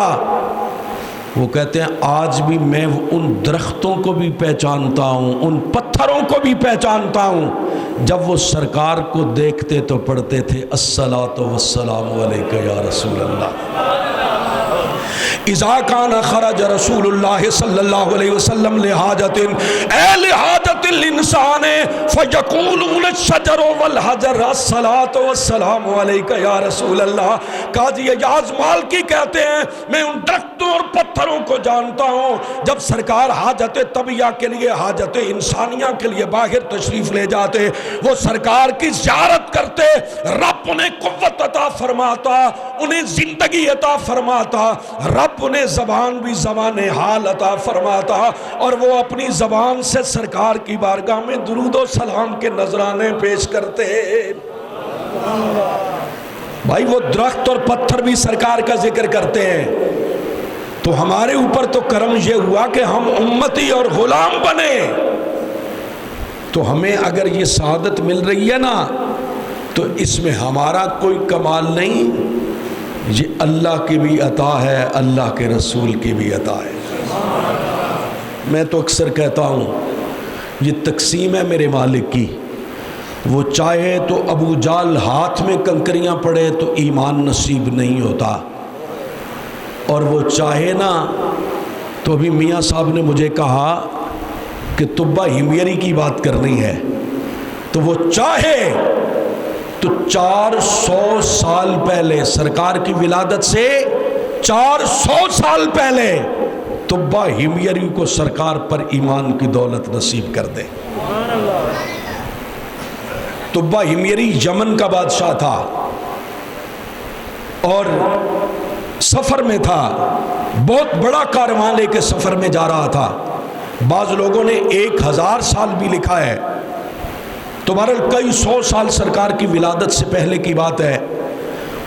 وہ کہتے ہیں آج بھی میں ان درختوں کو بھی پہچانتا ہوں، ان پتھروں کو بھی پہچانتا ہوں جب وہ سرکار کو دیکھتے تو پڑھتے تھے الصلاۃ والسلام علیک یا رسول اللہ۔ اذا کان خرج رسول اللہ صلی اللہ علیہ وسلم لحاجت اے لحاجت الانسان فیقولون الشجر والحجر الصلاۃ والسلام علیک یا رسول اللہ۔ قاضی اعجاز مالکی کہتے ہیں میں ان درختوں اور پتھروں کو جانتا ہوں جب سرکار حاجت طبیعہ کے لیے حاجت انسانیہ کے لیے باہر تشریف لے جاتے وہ سرکار کی زیارت کرتے، رب انہیں قوت عطا فرماتا، انہیں زندگی عطا فرماتا، رب انہیں زبان بھی زبان حال عطا فرماتا، اور وہ اپنی زبان سے سرکار کی بارگاہ میں درود و سلام کے نذرانے پیش کرتے۔ بھائی وہ درخت اور پتھر بھی سرکار کا ذکر کرتے ہیں، تو ہمارے اوپر تو کرم یہ ہوا کہ ہم امتی اور غلام بنے، تو ہمیں اگر یہ سعادت مل رہی ہے نا تو اس میں ہمارا کوئی کمال نہیں، یہ اللہ کی بھی عطا ہے، اللہ کے رسول کی بھی عطا ہے۔ میں تو اکثر کہتا ہوں یہ تقسیم ہے میرے مالک کی، وہ چاہے تو ابو جال ہاتھ میں کنکریاں پڑے تو ایمان نصیب نہیں ہوتا، اور وہ چاہے نا تو ابھی میاں صاحب نے مجھے کہا کہ طبہ ہمیری کی بات کرنی ہے، تو وہ چاہے تو 400 سال پہلے سرکار کی ولادت سے 400 سال پہلے طبہ ہمیری کو سرکار پر ایمان کی دولت نصیب کر دے۔ طبہ ہمیری یمن کا بادشاہ تھا اور سفر میں تھا، بہت بڑا کارواں لے کے سفر میں جا رہا تھا، بعض لوگوں نے 1000 سال بھی لکھا ہے، تو بہرحال کئی 100 سال سرکار کی ولادت سے پہلے کی بات ہے،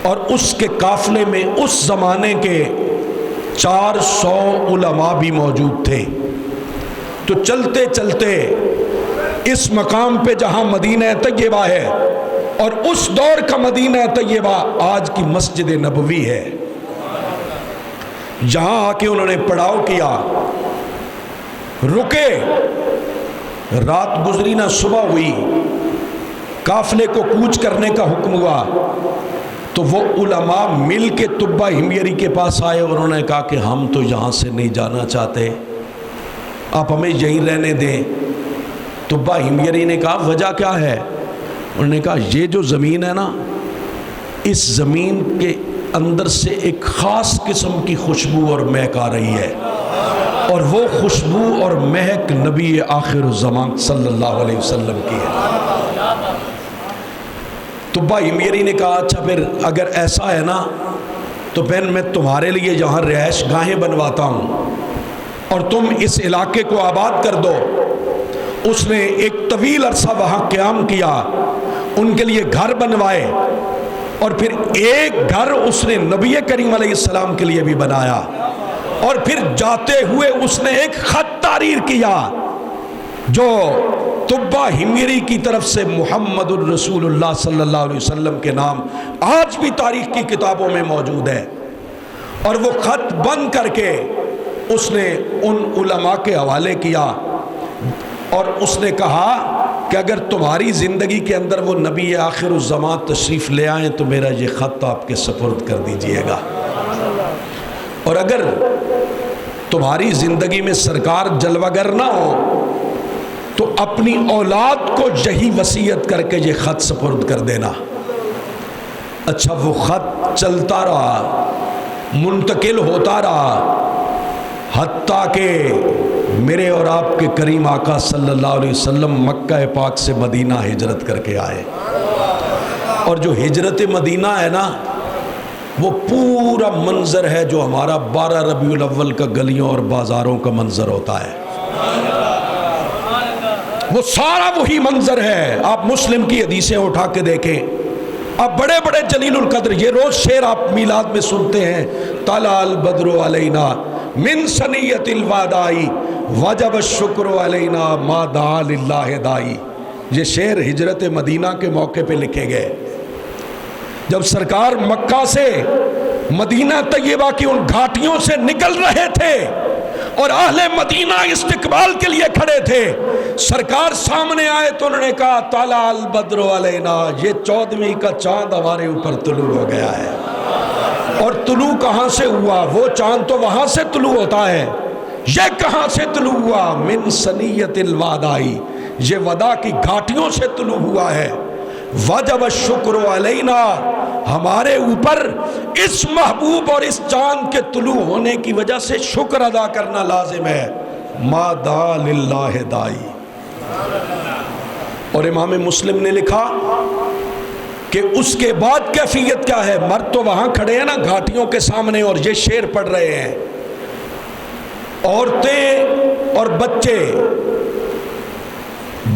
اور اس کے قافلے میں اس زمانے کے 400 علماء بھی موجود تھے۔ تو چلتے چلتے اس مقام پہ جہاں مدینہ طیبہ ہے، اور اس دور کا مدینہ طیبہ آج کی مسجد نبوی ہے، جہاں آ کے انہوں نے پڑاؤ کیا، رکے، رات گزری نہ صبح ہوئی، قافلے کو کوچ کرنے کا حکم ہوا، تو وہ علماء مل کے طبہ ہمیری کے پاس آئے اور انہوں نے کہا کہ ہم تو یہاں سے نہیں جانا چاہتے، آپ ہمیں یہیں رہنے دیں۔ طبہ ہمیری نے کہا وجہ کیا ہے؟ انہوں نے کہا یہ جو زمین ہے نا، اس زمین کے اندر سے ایک خاص قسم کی خوشبو اور مہک آ رہی ہے، اور وہ خوشبو اور مہک نبی آخر الزمان صلی اللہ علیہ وسلم کی ہے۔ طبہ ہمیری نے کہا اچھا پھر اگر ایسا ہے نا تو بہن میں تمہارے لیے یہاں رہائش گاہیں بنواتا ہوں اور تم اس علاقے کو آباد کر دو۔ اس نے ایک طویل عرصہ وہاں قیام کیا، ان کے لیے گھر بنوائے، اور پھر ایک گھر اس نے نبی کریم علیہ السلام کے لیے بھی بنایا، اور پھر جاتے ہوئے اس نے ایک خط تحریر کیا جو طبہ ہمیری کی طرف سے محمد الرسول اللہ صلی اللہ علیہ وسلم کے نام آج بھی تاریخ کی کتابوں میں موجود ہے، اور وہ خط بند کر کے اس نے ان علماء کے حوالے کیا، اور اس نے کہا کہ اگر تمہاری زندگی کے اندر وہ نبی آخر الزمان تشریف لے آئیں تو میرا یہ خط آپ کے سپرد کر دیجئے گا، اور اگر تمہاری زندگی میں سرکار جلوہ گر نہ ہو تو اپنی اولاد کو یہی وصیت کر کے یہ خط سپرد کر دینا۔ اچھا وہ خط چلتا رہا، منتقل ہوتا رہا، حتیٰ کہ میرے اور آپ کے کریم آقا صلی اللہ علیہ وسلم مکہ پاک سے مدینہ ہجرت کر کے آئے، اور جو ہجرت مدینہ ہے نا وہ پورا منظر ہے جو ہمارا 12 ربیع الاول کا گلیوں اور بازاروں کا منظر ہوتا ہے، وہ سارا وہی منظر ہے۔ آپ مسلم کی حدیثیں اٹھا کے دیکھیں، آپ بڑے بڑے جلیل القدر یہ روز شعر آپ میلاد میں سنتے ہیں، طلع البدر علینا من ثنیۃ الوداع وجب الشکر علینا ما دعا للہ داعی، یہ شعر ہجرت مدینہ کے موقع پہ لکھے گئے، جب سرکار مکہ سے مدینہ طیبہ کی ان گھاٹیوں سے نکل رہے تھے اور اہل مدینہ استقبال کے لیے کھڑے تھے. سرکار سامنے آئے تو انہوں نے کہا طلع البدر علینا، یہ 14ویں کا چاند ہمارے اوپر طلوع ہو گیا ہے. اور طلوع کہاں سے ہوا؟ وہ چاند تو وہاں سے طلوع ہوتا ہے، یہ کہاں سے طلوع ہوا؟ من ثنیۃ الوداع، یہ ودا کی گھاٹیوں سے طلوع ہوا ہے. وجب الشکر علینا، ہمارے اوپر اس محبوب اور اس چاند کے طلوع ہونے کی وجہ سے شکر ادا کرنا لازم ہے. ما دعا للہ دائی. اور امام مسلم نے لکھا کہ اس کے بعد کیفیت کیا ہے. مرد تو وہاں کھڑے ہیں نا گھاٹیوں کے سامنے اور یہ شعر پڑھ رہے ہیں، عورتیں اور بچے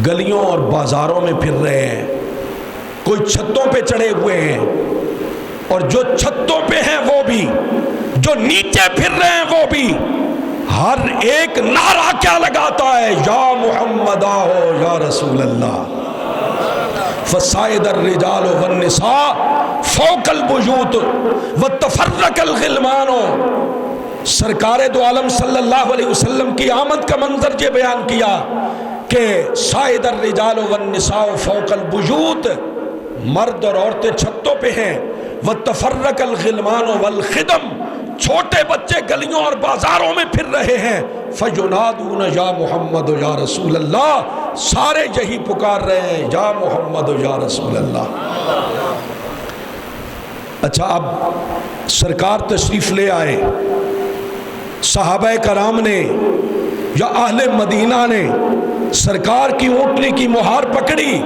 گلیوں اور بازاروں میں پھر رہے ہیں، کوئی چھتوں پہ چڑھے ہوئے ہیں، اور جو چھتوں پہ ہیں وہ بھی، جو نیچے پھر رہے ہیں وہ بھی. ہر ایک نعرہ کیا لگاتا ہے؟ یا محمد آہو یا رسول اللہ. فصائد الرجال والنساء فوق البیوت وتفرق الغلمان. سرکار دو عالم صلی اللہ علیہ وسلم کی آمد کا منظر یہ بیان کیا کہ صائد الرجال والنساء فوق البیوت، مرد اور عورتیں چھتوں پہ ہیں. وتفرق الغلمان والخدم، چھوٹے بچے گلیوں اور بازاروں میں پھر رہے ہیں. فینادون یا محمد یا رسول اللہ، سارے یہی پکار رہے ہیں یا محمد یا رسول اللہ. اچھا، اب سرکار تشریف لے آئے، صحابہ کرام نے یا اہل مدینہ نے سرکار کی اونٹنی کی مہار پکڑی.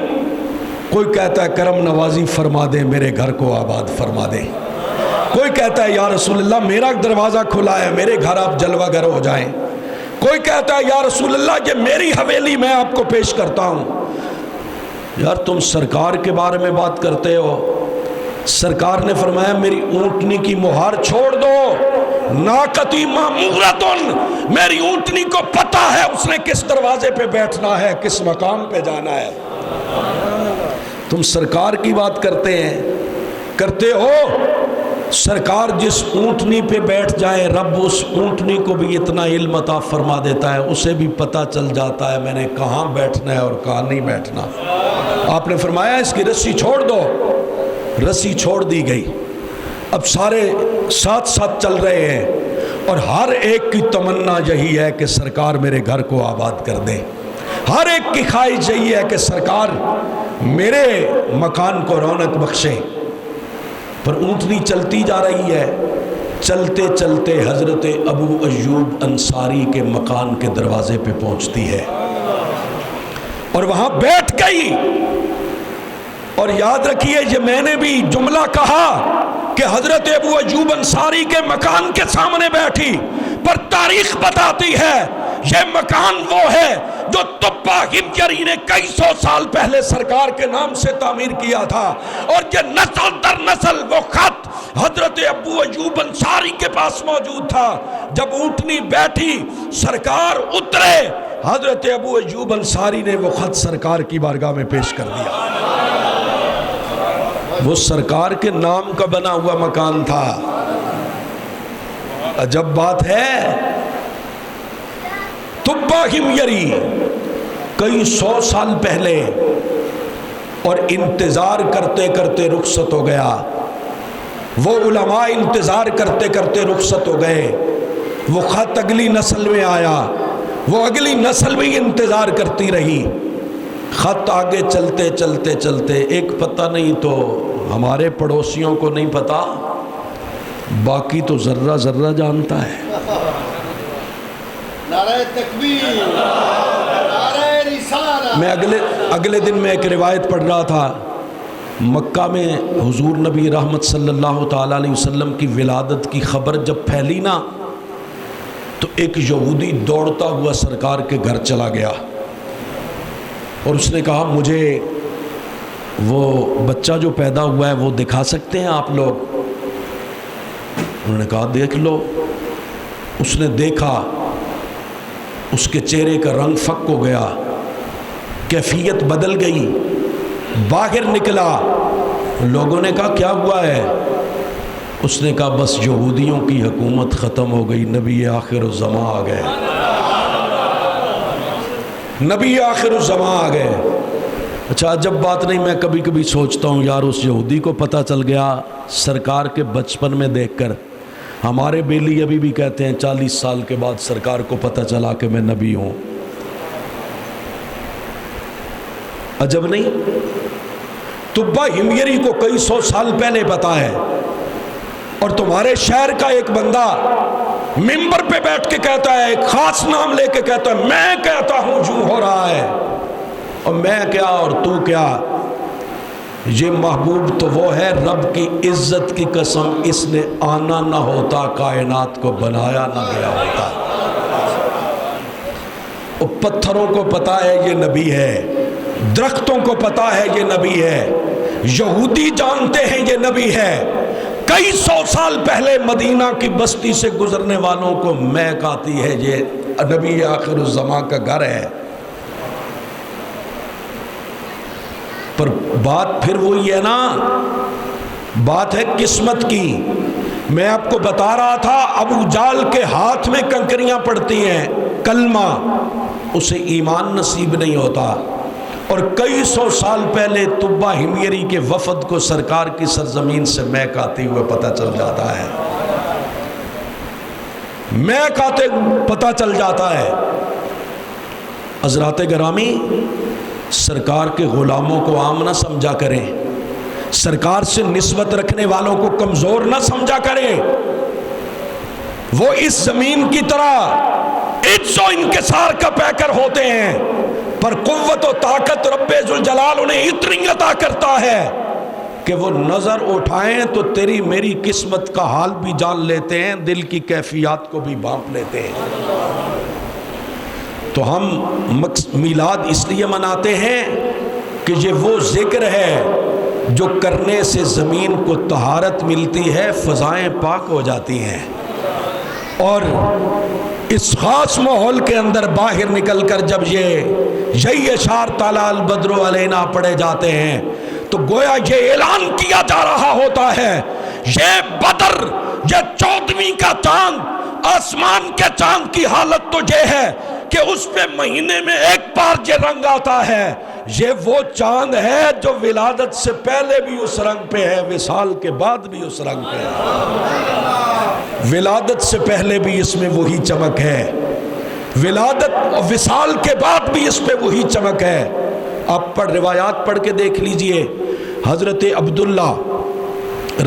کوئی کہتا ہے کرم نوازی فرما دے، میرے گھر کو آباد فرما دے. کوئی کہتا ہے یا رسول اللہ میرا دروازہ کھلا ہے، میرے گھر آپ جلوہ گر ہو جائیں. کوئی کہتا ہے یا رسول اللہ یہ میری حویلی میں آپ کو پیش کرتا ہوں. یار تم سرکار کے بارے میں بات کرتے ہو. سرکار نے فرمایا میری اونٹنی کی مہار چھوڑ دو. ناقتی مامورتن، میری اونٹنی کو پتہ ہے اس نے کس دروازے پہ بیٹھنا ہے، کس مقام پہ جانا ہے. تم سرکار کی بات کرتے ہو. سرکار جس اونٹنی پہ بیٹھ جائے رب اس اونٹنی کو بھی اتنا علم عطا فرما دیتا ہے، اسے بھی پتہ چل جاتا ہے میں نے کہاں بیٹھنا ہے اور کہاں نہیں بیٹھنا. آپ نے فرمایا اس کی رسی چھوڑ دو. رسی چھوڑ دی گئی. اب سارے ساتھ ساتھ چل رہے ہیں اور ہر ایک کی تمنا یہی ہے کہ سرکار میرے گھر کو آباد کر دے. ہر ایک کی خواہش یہی ہے کہ سرکار میرے مکان کو رونق بخشے. پر اونٹنی چلتی جا رہی ہے. چلتے چلتے حضرت ابو ایوب انصاری کے مکان کے دروازے پہ پہنچتی ہے اور وہاں بیٹھ گئی. اور یاد رکھیے یہ میں نے بھی جملہ کہا کہ حضرت ابو ایوب انصاری کے مکان کے سامنے بیٹھی، پر تاریخ بتاتی ہے یہ مکان وہ ہے جو تبا ہمجری نے کئی سو سال پہلے سرکار کے نام سے تعمیر کیا تھا. اور یہ نسل در نسل وہ خط حضرت ابو ایوب انصاری کے پاس موجود تھا. جب اونٹنی بیٹھی سرکار اترے، حضرت ابو ایوب انصاری نے وہ خط سرکار کی بارگاہ میں پیش کر دیا. وہ سرکار کے نام کا بنا ہوا مکان تھا. عجب بات ہے. تبا ہمجری کئی سو سال پہلے، اور انتظار کرتے کرتے رخصت ہو گیا. وہ علماء انتظار کرتے کرتے رخصت ہو گئے. وہ خط اگلی نسل میں آیا، وہ اگلی نسل بھی انتظار کرتی رہی. خط آگے چلتے چلتے چلتے ایک پتہ نہیں تو ہمارے پڑوسیوں کو نہیں پتا، باقی تو ذرہ ذرہ جانتا ہے. نعرہ تکبیر، نعرہ رسالہ. میں اگلے دن میں ایک روایت پڑھ رہا تھا. مکہ میں حضور نبی رحمت صلی اللہ تعالیٰ علیہ وسلم کی ولادت کی خبر جب پھیلی نا تو ایک یہودی دوڑتا ہوا سرکار کے گھر چلا گیا اور اس نے کہا مجھے وہ بچہ جو پیدا ہوا ہے وہ دکھا سکتے ہیں آپ لوگ؟ انہوں نے کہا دیکھ لو. اس نے دیکھا، اس کے چہرے کا رنگ فک ہو گیا، کیفیت بدل گئی. باہر نکلا، لوگوں نے کہا کیا ہوا ہے؟ اس نے کہا بس یہودیوں کی حکومت ختم ہو گئی، نبی آخر الزمان آ گئے، نبی آخر الزمان آ گئے۔ اچھا عجب بات نہیں، میں کبھی کبھی سوچتا ہوں یار اس یہودی کو پتہ چل گیا سرکار کے بچپن میں دیکھ کر، ہمارے بیلی ابھی بھی کہتے ہیں 40 سال کے بعد سرکار کو پتہ چلا کہ میں نبی ہوں۔ عجب نہیں؟ طبہ ہمگیری کو کئی 100 سال پہلے پتا ہے، اور تمہارے شہر کا ایک بندہ ممبر پہ بیٹھ کے کہتا ہے، ایک خاص نام لے کے کہتا ہے میں کہتا ہوں جو ہو رہا ہے، اور میں کیا اور تو کیا؟ یہ محبوب تو وہ ہے رب کی عزت کی قسم، اس نے آنا نہ ہوتا کائنات کو بنایا نہ گیا ہوتا۔ اور پتھروں کو پتا ہے یہ نبی ہے، درختوں کو پتا ہے یہ نبی ہے، یہودی جانتے ہیں یہ نبی ہے۔ کئی 100 سال پہلے مدینہ کی بستی سے گزرنے والوں کو مہک آتی ہے یہ نبی آخر الزمان کا گھر ہے۔ پر بات پھر وہی ہے نا، بات ہے قسمت کی۔ میں آپ کو بتا رہا تھا ابو جال کے ہاتھ میں کنکریاں پڑتی ہیں، کلمہ، اسے ایمان نصیب نہیں ہوتا، اور کئی 100 سال پہلے طبہ ہمگیری کے وفد کو سرکار کی سرزمین سے مہک آتے ہوئے پتہ چل جاتا ہے، مہک آتے پتہ چل جاتا ہے۔ حضرات گرامی، سرکار کے غلاموں کو عام نہ سمجھا کریں، سرکار سے نسبت رکھنے والوں کو کمزور نہ سمجھا کریں۔ وہ اس زمین کی طرح عجز و انکسار کا پیکر ہوتے ہیں، پر قوت و طاقت رب ذوالجلال انہیں اتنی عطا کرتا ہے کہ وہ نظر اٹھائیں تو تیری میری قسمت کا حال بھی جان لیتے ہیں، دل کی کیفیات کو بھی بھانپ لیتے ہیں۔ تو ہم میلاد اس لیے مناتے ہیں کہ یہ وہ ذکر ہے جو کرنے سے زمین کو طہارت ملتی ہے، فضائیں پاک ہو جاتی ہیں، اور اس خاص ماحول کے اندر باہر نکل کر جب یہی اشعار طلع البدر علینا پڑھے جاتے ہیں تو گویا یہ اعلان کیا جا رہا ہوتا ہے یہ بدر، یہ 14ویں کا چاند، آسمان کے چاند کی حالت تو یہ ہے کہ اس پہ مہینے میں ایک بار یہ رنگ آتا ہے، یہ وہ چاند ہے جو ولادت سے پہلے بھی اس رنگ پہ ہے، وصال کے بعد بھی اس رنگ پہ ہے۔ ولادت سے پہلے بھی اس میں وہی چمک ہے، ولادت وصال کے بعد بھی اس پہ وہی چمک ہے۔ آپ روایات پڑھ کے دیکھ لیجئے، حضرت عبداللہ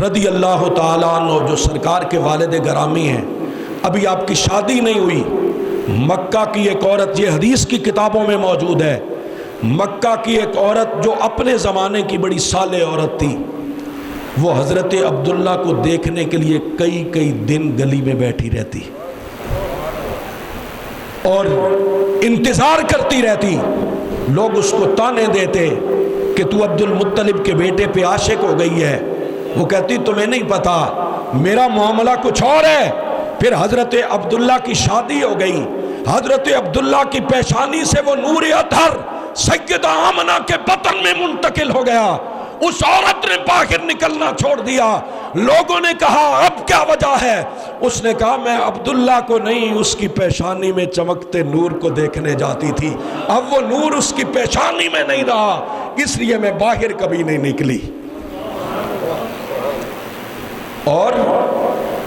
رضی اللہ تعالیٰ عنہ جو سرکار کے والد گرامی ہیں، ابھی آپ کی شادی نہیں ہوئی، مکہ کی ایک عورت، یہ حدیث کی کتابوں میں موجود ہے، مکہ کی ایک عورت جو اپنے زمانے کی بڑی صالح عورت تھی، وہ حضرت عبداللہ کو دیکھنے کے لیے کئی دن گلی میں بیٹھی رہتی اور انتظار کرتی رہتی۔ لوگ اس کو تانے دیتے کہ تو عبد المطلب کے بیٹے پہ عاشق ہو گئی ہے، وہ کہتی تمہیں نہیں پتا میرا معاملہ کچھ اور ہے۔ پھر حضرت عبداللہ کی شادی ہو گئی، حضرت عبداللہ کی پیشانی سے وہ نور اطہر سیدہ آمنہ کے بطن میں منتقل ہو گیا۔ اس عورت نے باہر نکلنا چھوڑ دیا، لوگوں نے کہا اب کیا وجہ ہے؟ اس نے کہا میں عبداللہ کو نہیں، اس کی پیشانی میں چمکتے نور کو دیکھنے جاتی تھی، اب وہ نور اس کی پیشانی میں نہیں رہا، اس لیے میں باہر کبھی نہیں نکلی۔ اور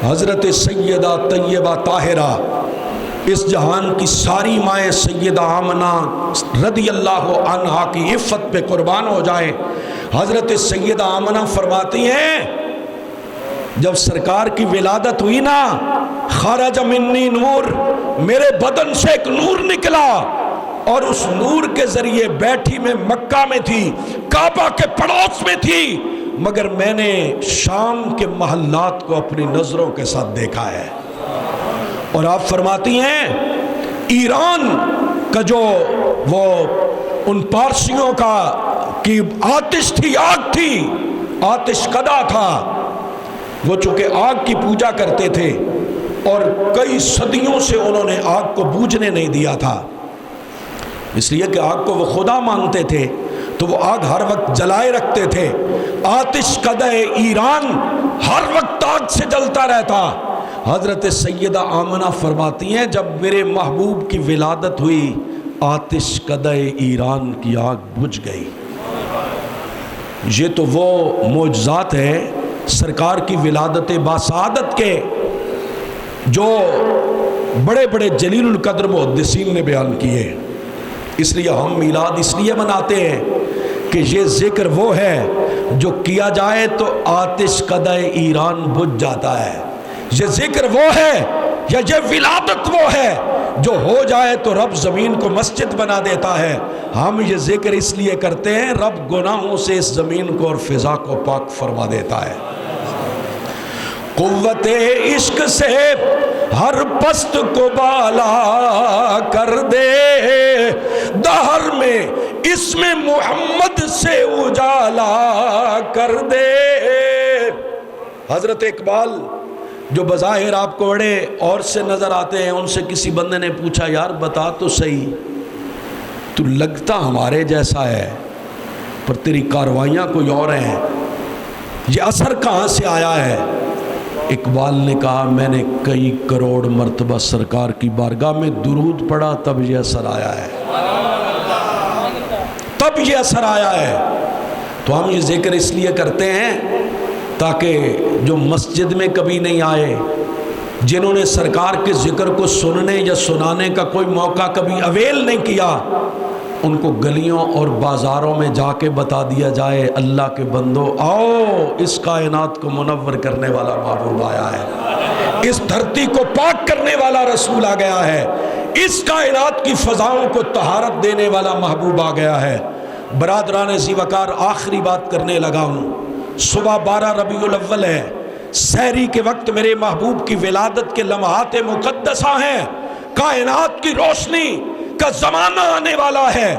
حضرت سیدہ طیبہ طاہرہ، اس جہان کی ساری مائیں سیدہ آمنہ رضی اللہ عنہا کی عفت پہ قربان ہو جائیں، حضرت سیدہ آمنہ فرماتی ہیں جب سرکار کی ولادت ہوئی نا، خرج منی نور، میرے بدن سے ایک نور نکلا، اور اس نور کے ذریعے بیٹھی میں مکہ میں تھی، کعبہ کے پڑوس میں تھی، مگر میں نے شام کے محلات کو اپنی نظروں کے ساتھ دیکھا ہے۔ اور آپ فرماتی ہیں ایران کا جو وہ ان پارسیوں کا کی آتش تھی، آگ تھی، آتش کدا تھا، وہ چونکہ آگ کی پوجا کرتے تھے اور کئی صدیوں سے انہوں نے آگ کو بوجھنے نہیں دیا تھا، اس لیے کہ آگ کو وہ خدا مانتے تھے، تو وہ آگ ہر وقت جلائے رکھتے تھے. آتش قدح ایران ہر وقت آگ سے جلتا رہتا. حضرت سیدہ آمنہ فرماتی ہیں جب میرے محبوب کی ولادت ہوئی آتش قدح ایران کی آگ بجھ گئی. یہ تو وہ معجزات ہیں سرکار کی ولادت باسعادت کے جو بڑے بڑے جلیل القدر محدثین نے بیان کیے. اس لیے ہم میلاد اس لیے مناتے ہیں کہ یہ ذکر وہ ہے جو کیا جائے تو آتش قدح ایران بجھ جاتا ہے. یہ ذکر وہ ہے یا یہ ولادت وہ ہے جو ہو جائے تو رب زمین کو مسجد بنا دیتا ہے. ہم یہ ذکر اس لیے کرتے ہیں رب گناہوں سے اس زمین کو اور فضا کو پاک فرما دیتا ہے. قوت عشق سے ہر پست کو بالا کر دے دہر میں اسم محمد سے اجالا کر دے. حضرت اقبال جو بظاہر آپ کو بڑے اور سے نظر آتے ہیں، ان سے کسی بندے نے پوچھا یار بتا تو صحیح، تو لگتا ہمارے جیسا ہے پر تیری کاروائیاں کوئی اور ہیں، یہ اثر کہاں سے آیا ہے؟ اقبال نے کہا میں نے کئی کروڑ مرتبہ سرکار کی بارگاہ میں درود پڑھا تب یہ اثر آیا ہے، تب یہ اثر آیا ہے. تو ہم یہ ذکر اس لیے کرتے ہیں تاکہ جو مسجد میں کبھی نہیں آئے، جنہوں نے سرکار کے ذکر کو سننے یا سنانے کا کوئی موقع کبھی اویل نہیں کیا، ان کو گلیوں اور بازاروں میں جا کے بتا دیا جائے اللہ کے بندو آؤ اس کائنات کو منور کرنے والا محبوب آیا ہے، اس دھرتی کو پاک کرنے والا رسول آ گیا ہے، اس کائنات کی فضاؤں کو طہارت دینے والا محبوب آ گیا ہے. برادران ذی وقار، آخری بات کرنے لگا ہوں. صبح 12 ربیع الاول ہے، سحری کے وقت میرے محبوب کی ولادت کے لمحات مقدسہ ہیں. کائنات کی روشنی کا زمانہ آنے والا ہے.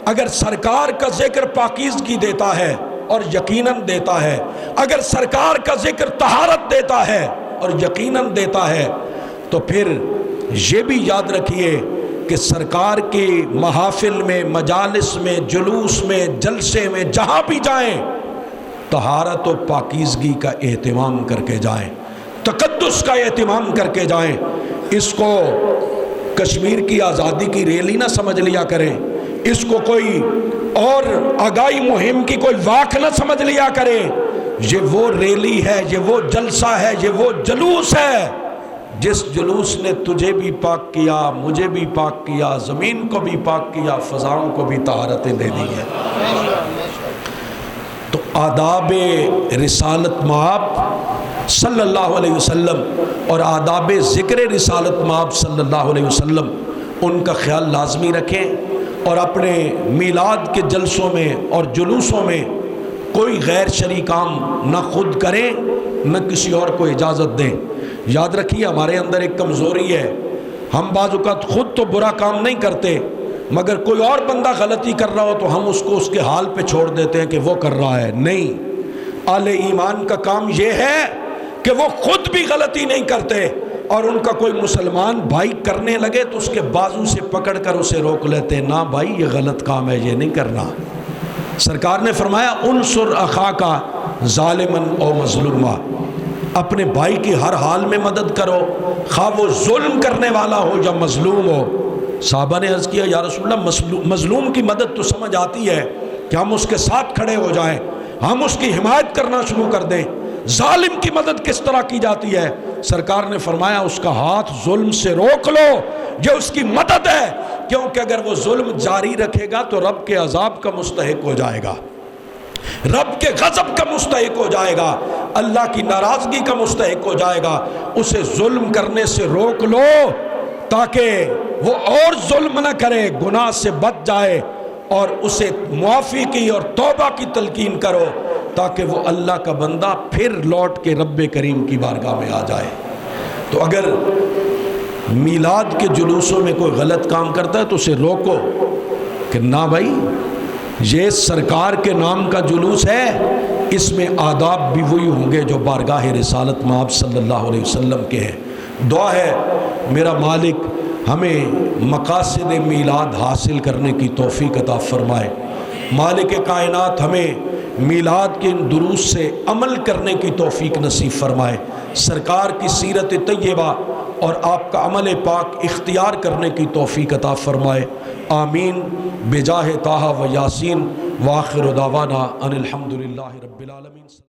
اگر سرکار کا ذکر پاکیزگی دیتا ہے اور یقیناً دیتا ہے، اگر سرکار کا ذکر طہارت دیتا ہے اور یقیناً دیتا ہے، تو پھر یہ بھی یاد رکھیے کہ سرکار کی محافل میں، مجالس میں، جلوس میں، جلسے میں جہاں بھی جائیں طہارت و پاکیزگی کا اہتمام کر کے جائیں، تقدس کا اہتمام کر کے جائیں. اس کو کشمیر کی آزادی کی ریلی نہ سمجھ لیا کریں، اس کو کوئی اور آگاہی مہم کی کوئی واق نہ سمجھ لیا کریں. یہ وہ ریلی ہے، یہ وہ جلسہ ہے، یہ وہ جلوس ہے جس جلوس نے تجھے بھی پاک کیا، مجھے بھی پاک کیا، زمین کو بھی پاک کیا، فضاؤں کو بھی طہارتیں دے دی ہیں. تو آداب رسالت مآب صلی اللہ علیہ وسلم اور آداب ذکر رسالت مآب صلی اللہ علیہ وسلم، ان کا خیال لازمی رکھیں اور اپنے میلاد کے جلسوں میں اور جلوسوں میں کوئی غیر شرعی کام نہ خود کریں نہ کسی اور کو اجازت دیں. یاد رکھیے ہمارے اندر ایک کمزوری ہے، ہم بعض اوقات خود تو برا کام نہیں کرتے مگر کوئی اور بندہ غلطی کر رہا ہو تو ہم اس کو اس کے حال پہ چھوڑ دیتے ہیں کہ وہ کر رہا ہے. نہیں، اہل ایمان کا کام یہ ہے کہ وہ خود بھی غلطی نہیں کرتے اور ان کا کوئی مسلمان بھائی کرنے لگے تو اس کے بازو سے پکڑ کر اسے روک لیتے، نہ بھائی یہ غلط کام ہے، یہ نہیں کرنا. سرکار نے فرمایا انصر اخاک ظالما او مظلوما، اپنے بھائی کی ہر حال میں مدد کرو، خواہ وہ ظلم کرنے والا ہو یا مظلوم ہو. صحابہ نے عرض کیا یا رسول اللہ مظلوم کی مدد تو سمجھ آتی ہے کہ ہم اس کے ساتھ کھڑے ہو جائیں، ہم اس کی حمایت کرنا شروع کر دیں، ظالم کی مدد کس طرح کی جاتی ہے؟ سرکار نے فرمایا اس کا ہاتھ ظلم سے روک لو، یہ اس کی مدد ہے، کیونکہ اگر وہ ظلم جاری رکھے گا تو رب کے عذاب کا مستحق ہو جائے گا، رب کے غضب کا مستحق ہو جائے گا، اللہ کی ناراضگی کا مستحق ہو جائے گا. اسے ظلم کرنے سے روک لو تاکہ وہ اور ظلم نہ کرے، گناہ سے بچ جائے، اور اسے معافی کی اور توبہ کی تلقین کرو تاکہ وہ اللہ کا بندہ پھر لوٹ کے رب کریم کی بارگاہ میں آ جائے. تو اگر میلاد کے جلوسوں میں کوئی غلط کام کرتا ہے تو اسے روکو کہ نہ بھائی یہ سرکار کے نام کا جلوس ہے، اس میں آداب بھی وہی ہوں گے جو بارگاہ رسالت مآب صلی اللہ علیہ وسلم کے ہیں. دعا ہے میرا مالک ہمیں مقاصد میلاد حاصل کرنے کی توفیق عطا فرمائے. مالک کائنات ہمیں میلاد کے ان دروس سے عمل کرنے کی توفیق نصیب فرمائے، سرکار کی سیرت طیبہ اور آپ کا عمل پاک اختیار کرنے کی توفیق عطا فرمائے، آمین بجاہ طٰہٰ و یاسین، وآخر دعوانا ان الحمدللہ رب العالمین۔